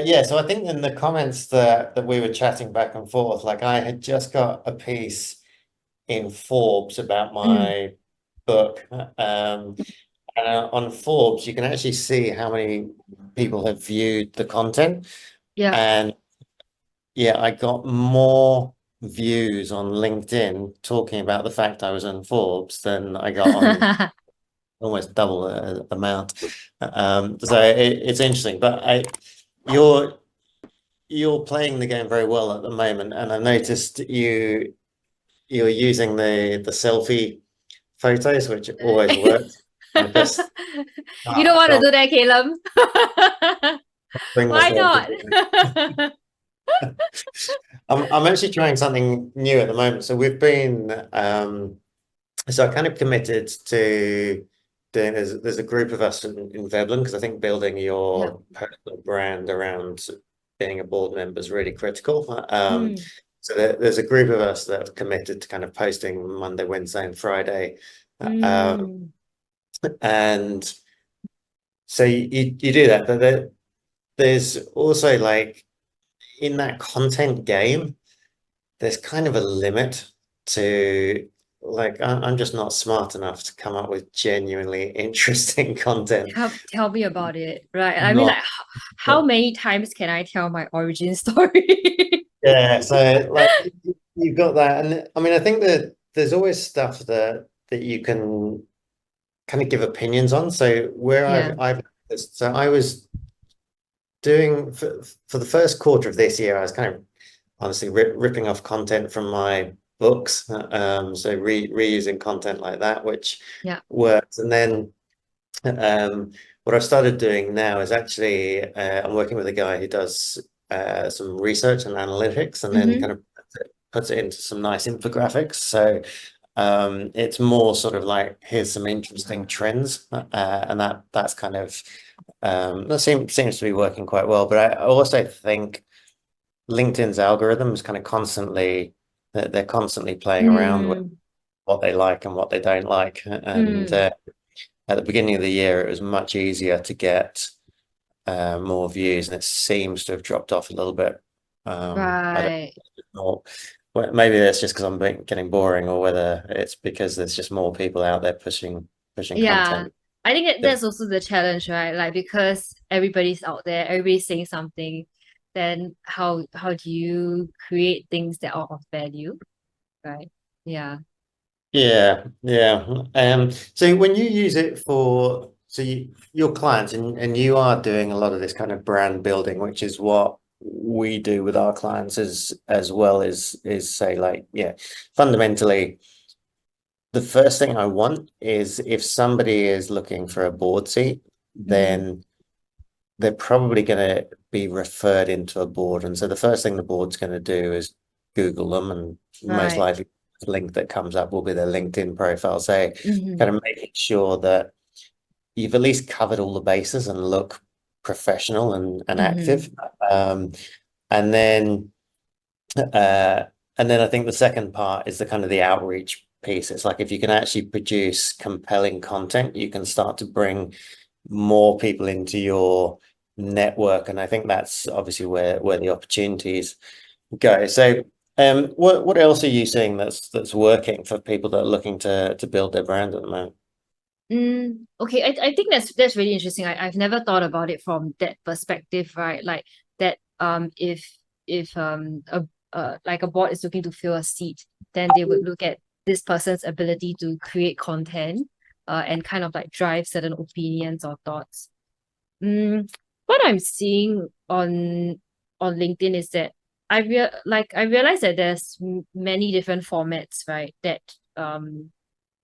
Yeah, so I think in the comments that we were chatting back and forth, like I had just got a piece in Forbes about Mm, my book. On Forbes, you can actually see how many people have viewed the content. yeah. And yeah, I got more views on LinkedIn talking about the fact I was in Forbes than I got on almost double the amount. So it's interesting, but you're you're playing the game very well at the moment, and I noticed you're using the selfie photos, which always works. I just You don't want to can't do that, Caleb? bring Why myself to not? do it. I'm actually trying something new at the moment. So we've been so I kind of committed to doing there's a group of us in Veblen because I think building Yeah. your personal brand around being a board member is really critical. Mm, So there's a group of us that have committed to kind of posting Monday, Wednesday, and Friday. Um, mm. and so you do that, but there's also like in that content game, there's kind of a limit to like I'm just not smart enough to come up with genuinely interesting content. Tell me about it, right? I mean, like, Not how many times can I tell my origin story? yeah, so like you've got that, and I mean I think that there's always stuff that you can kind of give opinions on. So where Yeah. I've so I was doing for the first quarter of this year, I was kind of honestly ripping off content from my books, so reusing content like that, which Yeah. works. And then what I've started doing now is actually I'm working with a guy who does some research and analytics, and then Mm-hmm. kind of puts it into some nice infographics. So it's more sort of like here's some interesting trends, and that's kind of that seems to be working quite well. But I also think LinkedIn's algorithms kind of constantly they're constantly playing around with Mm, what they like and what they don't like. And mm. at the beginning of the year, it was much easier to get more views, and it seems to have dropped off a little bit. I don't Right. know. Well, maybe that's just because getting boring, or whether it's because there's just more people out there pushing Yeah. content. I think that's also the challenge, right? Like because everybody's out there, everybody's saying something, then how do you create things that are of value, right? Yeah. Yeah, yeah. So when you use it for your clients and you are doing a lot of this kind of brand building, which is what we do with our clients as well is say like, yeah, fundamentally the first thing I want is if somebody is looking for a board seat, Mm, then they're probably going to be referred into a board. And so the first thing the board's going to do is Google them, and most right. likely the link that comes up will be their LinkedIn profile. So Mm-hmm. kind of making sure that you've at least covered all the bases and look professional and Mm-hmm. active. Um, and then uh, and then I think the second part is the kind of the outreach piece. It's like if you can actually produce compelling content, you can start to bring more people into your network. And I think that's obviously where the opportunities go. So what else are you seeing that's working for people that are looking to build their brand at the moment? Okay, I think that's really interesting. I've never thought about it from that perspective, right? Like that if like a board is looking to fill a seat, then they would look at this person's ability to create content and kind of like drive certain opinions or thoughts. What I'm seeing on LinkedIn is that I realize that there's many different formats, right? That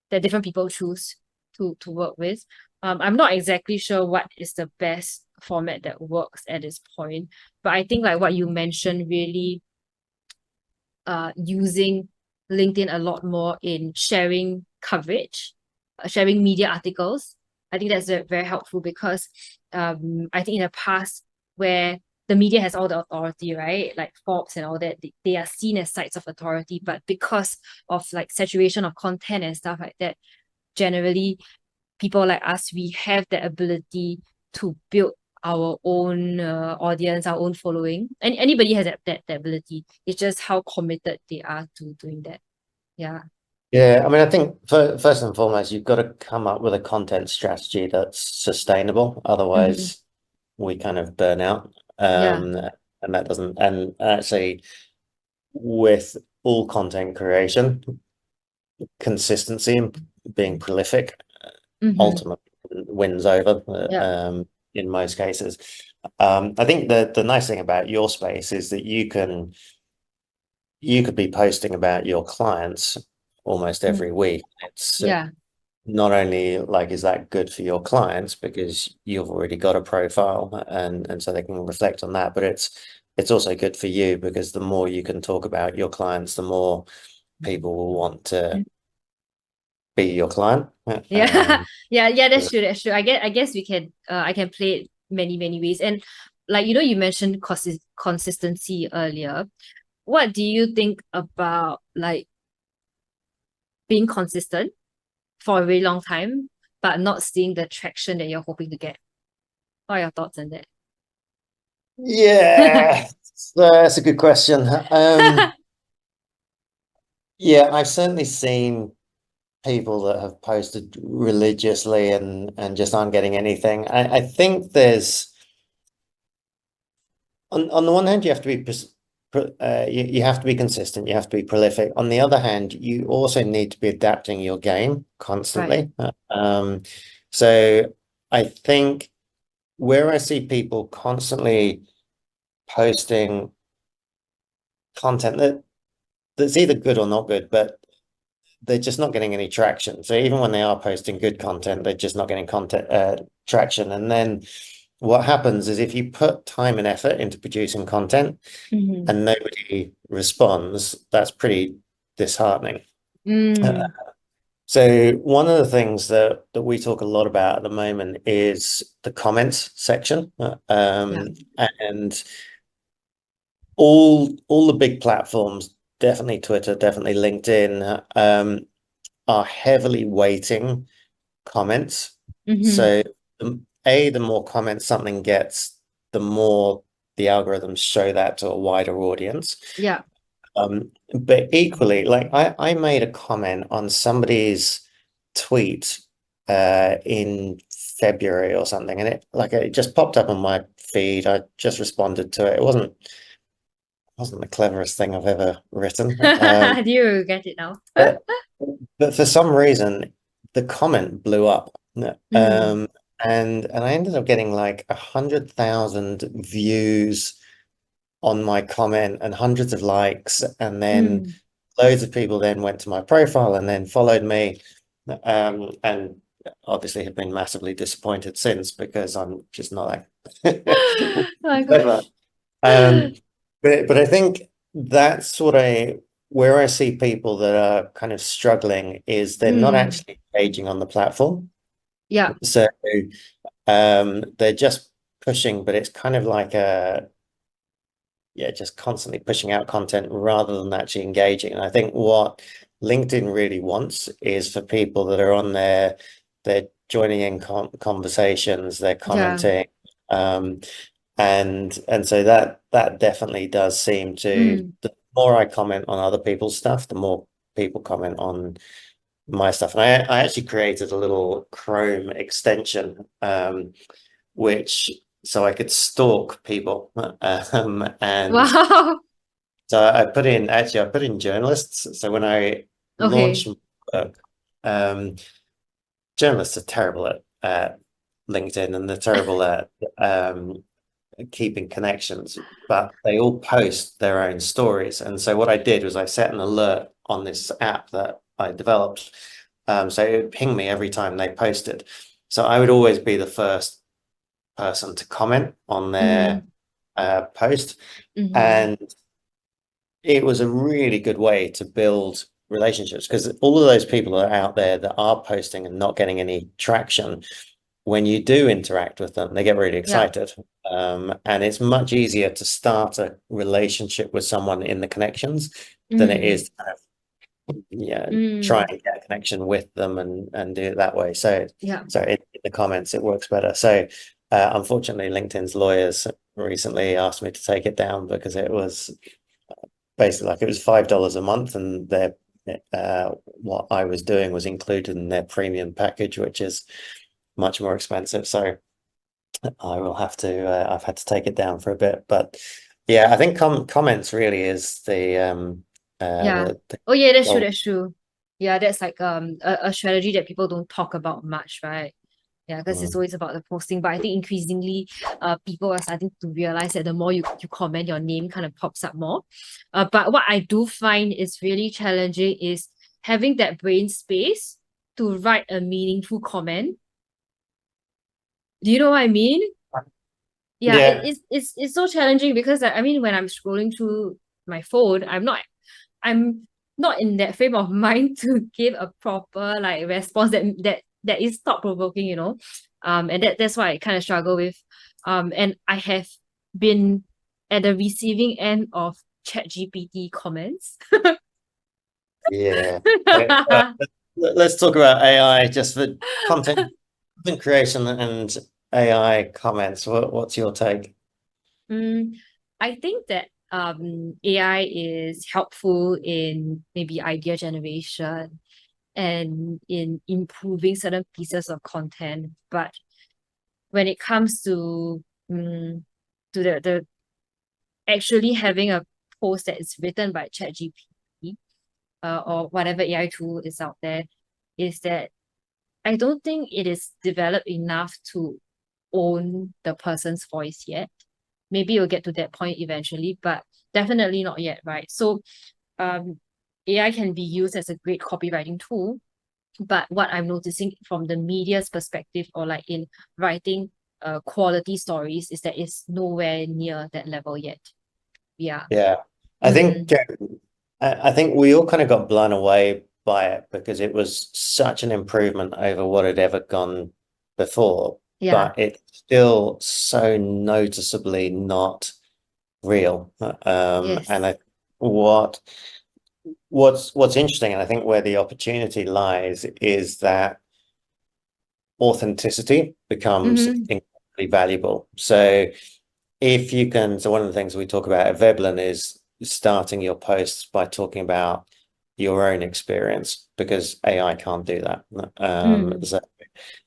different people choose to work with. I'm not exactly sure what is the best format that works at this point, but I think like what you mentioned, really using LinkedIn a lot more in sharing coverage, sharing media articles. I think that's very helpful because I think in the past where the media has all the authority, right? Like Forbes and all that, they are seen as sites of authority, but because of like saturation of content and stuff like that, generally people like us, we have the ability to build our own audience, our own following. And anybody has that ability. It's just how committed they are to doing that. Yeah. Yeah, I mean, I think first and foremost, you've got to come up with a content strategy that's sustainable. Mm-hmm. Otherwise, we kind of burn out. Yeah. And that doesn't, and actually, with all content creation, consistency and being prolific Mm-hmm. ultimately wins over Yeah. in most cases. I think the nice thing about your space is that you could be posting about your clients almost every Mm. week. It's Yeah. not only like is that good for your clients because you've already got a profile and so they can reflect on that, but it's also good for you because the more you can talk about your clients, the more people will want to be your client. Yeah. Yeah, that's So true. That's true. I guess we can I can play it many ways. And like you mentioned consistency earlier. What do you think about like being consistent for a really long time, but not seeing the traction that you're hoping to get? What are your thoughts on that? yeah, that's a good question. Yeah, I've certainly seen people that have posted religiously and just aren't getting anything. I think there's on the one hand you have to be you have to be consistent, you have to be prolific. On the other hand, you also need to be adapting your game Right. constantly. So I think where I see people constantly posting content that's either good or not good, but they're just not getting any traction. So even when they are posting good content, they're just not getting content traction. And then what happens is if you put time and effort into producing content Mm-hmm. and nobody responds, that's pretty disheartening. Uh, Mm. so one of the things that we talk a lot about at the moment is the comments section. Yeah. And all the big platforms, definitely Twitter, definitely LinkedIn, are heavily weighting comments. Mm-hmm. So the more comments something gets, the more the algorithms show that to a wider audience. Yeah. But equally, like I made a comment on somebody's tweet in February or something, and it just popped up on my feed. I just responded to it. It wasn't the cleverest thing I've ever written. Do you get it now? But but for some reason, the comment blew up. Mm. And I ended up getting like 100,000 views on my comment and hundreds of likes, and then Mm. loads of people then went to my profile and then followed me, and obviously have been massively disappointed since because I'm just not Oh that my clever. gosh. Um, but I think that's what where I see people that are kind of struggling is they're not Mm. actually engaging on the platform. Yeah. So they're just pushing, but it's kind of like just constantly pushing out content rather than actually engaging. And I think what LinkedIn really wants is for people that are on there, they're joining in conversations, they're Yeah. commenting, um, and so that definitely does seem to, Mm. the more I comment on other people's stuff, the more people comment on my stuff. And I actually created a little Chrome extension, which so I could stalk people. And Wow. so I put in journalists. So when I Okay. launched my book, um, journalists are terrible at LinkedIn and they're terrible at keeping connections, but they all post their own stories. And so what I did was I set an alert on this app that I developed. So it would ping me every time they posted. So I would always be the first person to comment on their Mm-hmm. post. Mm-hmm. And it was a really good way to build relationships because all of those people that are out there that are posting and not getting any traction, when you do interact with them, they get really Yeah. excited. And it's much easier to start a relationship with someone in the connections than it Mm. is to kind of try Mm, and get a connection with them and do it that way. So yeah. in the comments it works better. So unfortunately, LinkedIn's lawyers recently asked me to take it down because it was basically like it was $5 a month, and their what I was doing was included in their premium package, which is much more expensive. So I will have to I've had to take it down for a bit. But yeah, I think comments really is Yeah. the Oh yeah, that's true, goal. that's true. Yeah, that's like a strategy that people don't talk about much, right? Yeah, because it's Mm. always about the posting. But I think increasingly people are starting to realize that the more you comment, your name kind of pops up more. But what I do find is really challenging is having that brain space to write a meaningful comment. Do you know what I mean? Yeah, Yeah, it's so challenging because I mean when I'm scrolling through my phone, I'm not in that frame of mind to give a proper like response that is thought provoking, you know. And that's why I kind of struggle with. And I have been at the receiving end of ChatGPT comments. yeah. Okay, let's talk about AI just for content creation and AI comments. What's your take? Mm, I think that AI is helpful in maybe idea generation and in improving certain pieces of content. But when it comes to the actually having a post that is written by ChatGPT or whatever AI tool is out there, is that I don't think it is developed enough to own the person's voice yet. Maybe you'll get to that point eventually, but definitely not yet, right? So um AI can be used as a great copywriting tool, but what I'm noticing from the media's perspective or like in writing quality stories is that it's nowhere near that level yet. Yeah. Yeah, I Mm, think I think we all kind of got blown away by it because it was such an improvement over what had ever gone before, yeah. but it's still so noticeably not real. And Yes. what what's interesting, and I think where the opportunity lies, is that authenticity becomes Mm-hmm. incredibly valuable. So if you can, so one of the things we talk about at Veblen is starting your posts by talking about your own experience because AI can't do that. Mm. So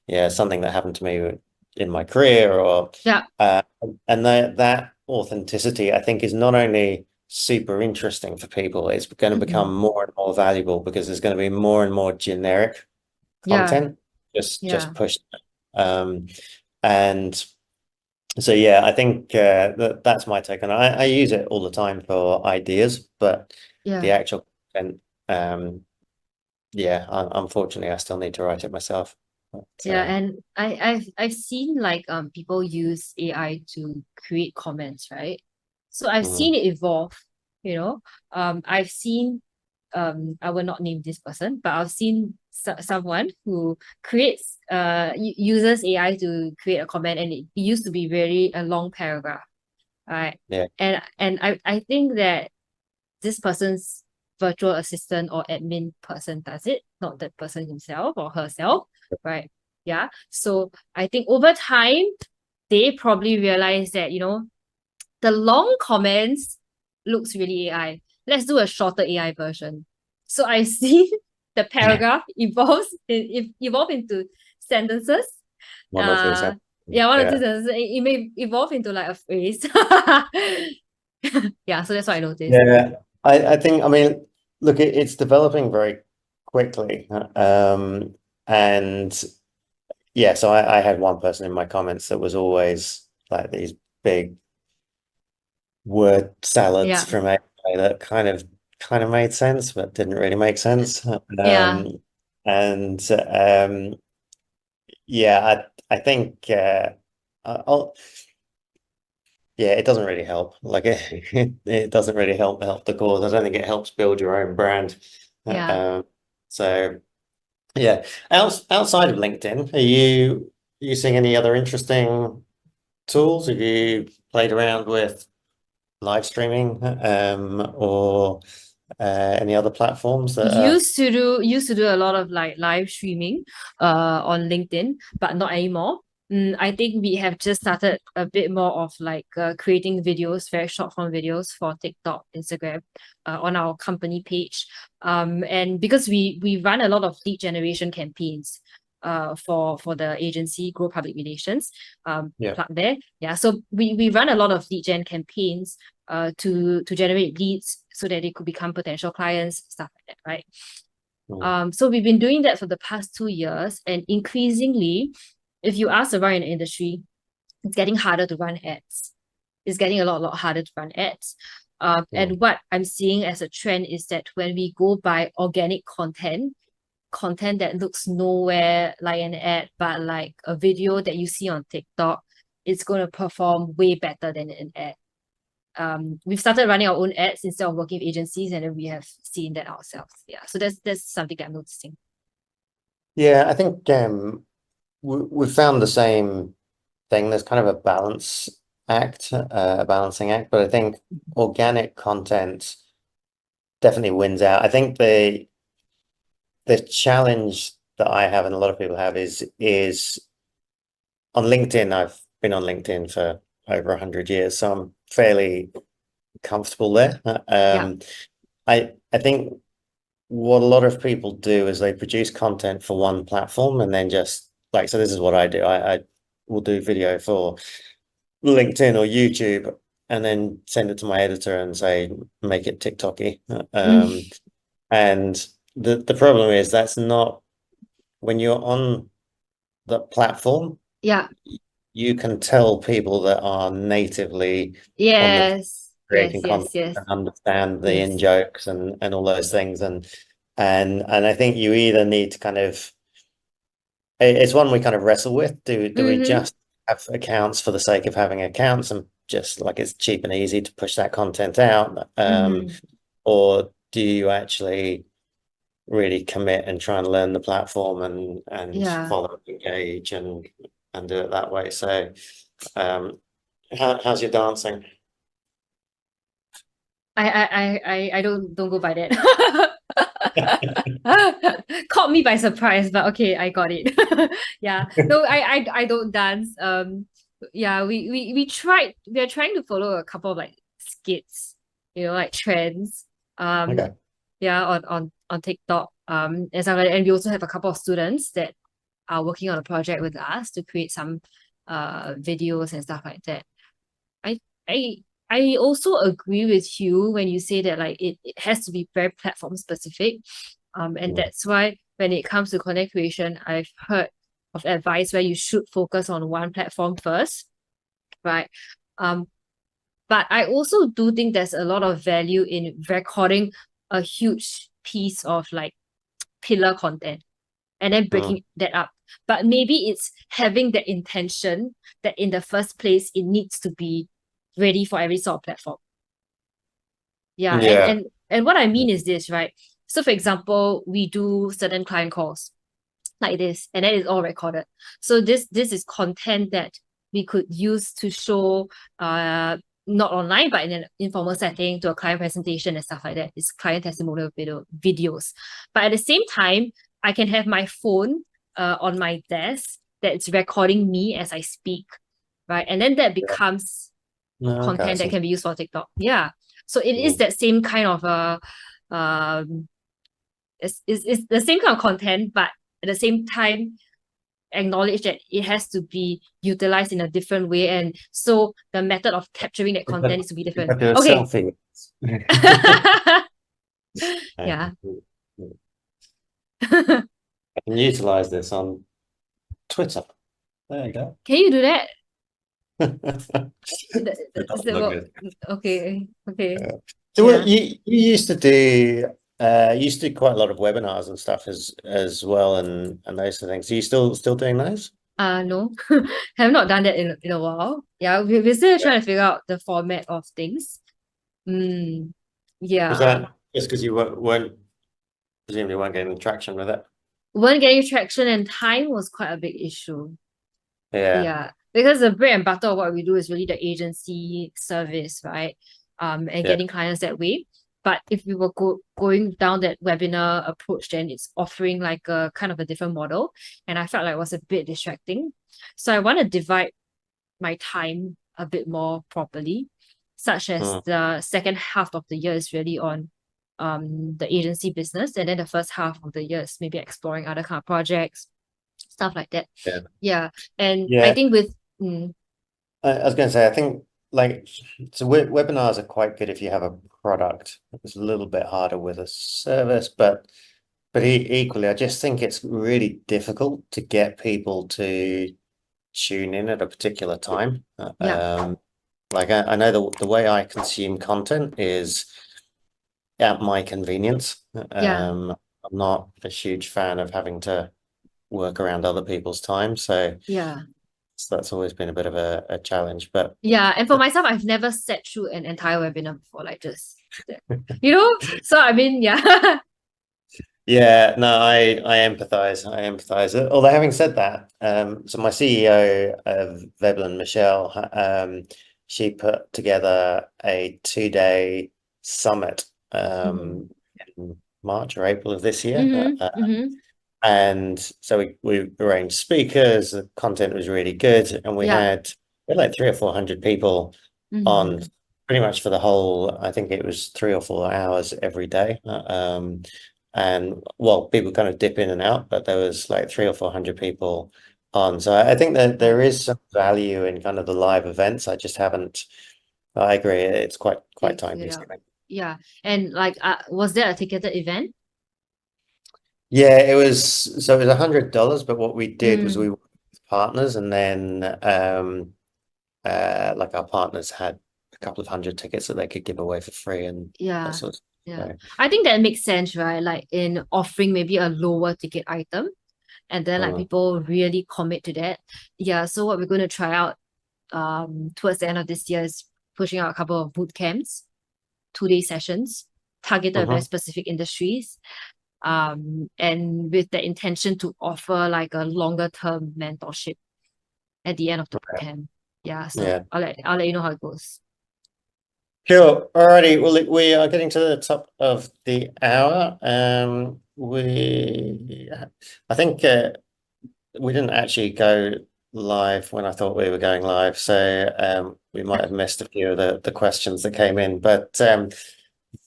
yeah, something that happened to me in my career, or Yeah. uh, and that authenticity, I think, is not only super interesting for people, it's going to become Mm-mm. more and more valuable because there's going to be more and more generic Yeah. content just Yeah. pushed. Um, and so yeah, I think that's my take on it. I use it all the time for ideas, but the Yeah. actual content, yeah, unfortunately, I still need to write it myself. But, Yeah, and I've seen like people use AI to create comments, right? So I've mm, seen it evolve, you know. I've seen I will not name this person, but I've seen someone who creates uses AI to create a comment, and it used to be very a long paragraph, right? yeah, And I think that this person's virtual assistant or admin person does it, not the person himself or herself, right? Yeah. So I think over time, they probably realize that, you know, the long comments looks really AI. Let's do a shorter AI version. So I see the paragraph evolve into sentences. one or two Uh sentences. yeah, one or two Yeah, sentences. It may evolve into like a phrase. Yeah, so that's what I noticed. yeah. I think, I mean, look, it's developing very quickly, and yeah. So I had one person in my comments that was always like these big word salads Yeah. from AI that kind of made sense, but didn't really make sense. Yeah. And yeah, I think I'll yeah, it doesn't really help. Like it doesn't really help the cause. I don't think it helps build your own brand. Yeah. Um, so yeah, outside of LinkedIn, are you seeing any other interesting tools? Have you played around with live streaming or Any other platforms that are? Used to do a lot of like live streaming on LinkedIn, but not anymore. I think we have just started a bit more of like creating videos, very short form videos for TikTok, Instagram, on our company page. And because we run a lot of lead generation campaigns for the agency Grow Public Relations, Yeah. plug there. Yeah, so we run a lot of lead gen campaigns to generate leads so that they could become potential clients, stuff like that, right? So we've been doing that for the past 2 years, and increasingly, if you ask around in the industry, it's getting harder to run ads. It's getting a lot harder to run ads. And what I'm seeing as a trend is that when we go by organic content that looks nowhere like an ad, but like a video that you see on TikTok, it's going to perform way better than an ad. We've started running our own ads instead of working with agencies, and then we have seen that ourselves. Yeah, so that's something that I'm noticing. Yeah, I think we found the same thing. There's kind of a balancing act, but I think organic content definitely wins out. I think the challenge that I have and a lot of people have is on LinkedIn. I've been on LinkedIn for over 100 years, so I'm fairly comfortable there. Yeah. I think what a lot of people do is they produce content for one platform and then just like, so this is what I do. I will do video for LinkedIn or YouTube and then send it to my editor and say, make it TikToky. And the problem is that's not when you're on the platform, Yeah. you can tell people that are natively on the Yes. Yes. creating Yes. content Yes. and understand the in Yes. jokes and all those things. And I think you either need to kind of it's one we kind of wrestle with. Do we Mm-hmm. just have accounts for the sake of having accounts and just like it's cheap and easy to push that content out? Mm-hmm. Or do you actually really commit and try and learn the platform and Yeah. follow, engage and do it that way? So how's your dancing? I don't go by that. Caught me by surprise, but okay, I got it. Yeah. No, I don't dance. Yeah, we are trying to follow a couple of like skits, like trends. Okay. Yeah, on TikTok. And stuff like that. And we also have a couple of students that are working on a project with us to create some videos and stuff like that. I I I also agree with you when you say that like it has to be very platform specific. And that's why when it comes to content creation, I've heard of advice where you should focus on one platform first, right? Um, but I also do think there's a lot of value in recording a huge piece of like pillar content and then Mm. breaking that up. But maybe it's having the intention that in the first place it needs to be ready for every sort of platform. Yeah, and Yeah. and and what I mean is this, right? So for example, we do certain client calls like this, and then it's all recorded. So this is content that we could use to show not online but in an informal setting to a client presentation and stuff like that. It's client testimonial videos. But at the same time, I can have my phone on my desk that's recording me as I speak, right? And then that becomes No, okay, content that's that can be used for TikTok. Yeah. So it is interesting. that same kind of it's the same kind of content, but at the same time acknowledge that it has to be utilized in a different way. And so the method of capturing that If content needs to be if different. I do a Okay. selfie. Yeah. I can utilize this on Twitter. There you go. Can you do that? It doesn't look Well, good. okay. Okay. Yeah. So what Yeah. you used to do quite a lot of webinars and stuff as well and those sort of things. Are you still doing those? No, have not done that in a while. Yeah, we're still Yeah. trying to figure out the format of things. Mm, Was yeah. that just because you weren't presumably weren't getting traction with it? When getting traction and time was quite a big issue. Yeah. Yeah, because the bread and butter of what we do is really the agency service, right? And Yeah. getting clients that way. But if we were going down that webinar approach, then it's offering like a kind of a different model. And I felt like it was a bit distracting. So I want to divide my time a bit more properly, such as the second half of the year is really on the agency business, and then the first half of the year is maybe exploring other kind of projects, stuff like that. Yeah. And I Yeah. think with I was going to say, I think like, so webinars are quite good if you have a product. It's a little bit harder with a service, but equally, I just think it's really difficult to get people to tune in at a particular time. Like I know the way I consume content is at my convenience. I'm not a huge fan of having to work around other people's time, so that's always been a bit of a challenge. But and for myself, I've never sat through an entire webinar before, like just you know. So I mean, yeah, no, I empathize. I empathize. Although having said that, so my CEO of Veblen, Michelle, she put together a 2-day summit in March or April of this year. And so we arranged speakers, the content was really good, and we had like 300 or 400 people on pretty much for the whole, I think it was 3 or 4 hours every day. And well, people kind of dip in and out, but there was like 300 or 400 people on. So I think that there is some value in kind of the live events. I just haven't, I agree, it's quite time consuming. Yeah. And like, was there a ticketed event? Yeah, it was $100, but what we did was we worked with partners, and then like our partners had a couple of hundred tickets that they could give away for free and that sort of stuff. Yeah. I think that makes sense, right? Like in offering maybe a lower ticket item, and then like people really commit to that. Yeah. So what we're going to try out towards the end of this year is pushing out a couple of boot camps, 2-day sessions targeted at very specific industries. And with the intention to offer like a longer term mentorship at the end of the camp. So I'll let you know how it goes. Cool. Alrighty. Well, we are getting to the top of the hour. I think we didn't actually go live when I thought we were going live, so we might have missed a few of the questions that came in. But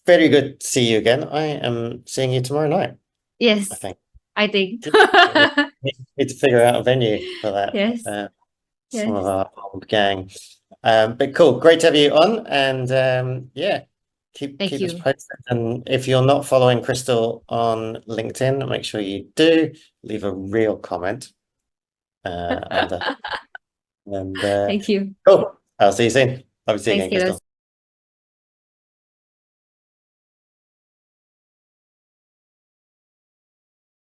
very good to see you again. I am seeing you tomorrow night. Yes, I think. Need to figure out a venue for that. Yes. Some of our old gang. But cool, great to have you on, and keep us posted. And if you're not following Christel on LinkedIn, make sure you do leave a real comment. And Thank you. Cool. I'll see you soon. Love to see you again, Christel.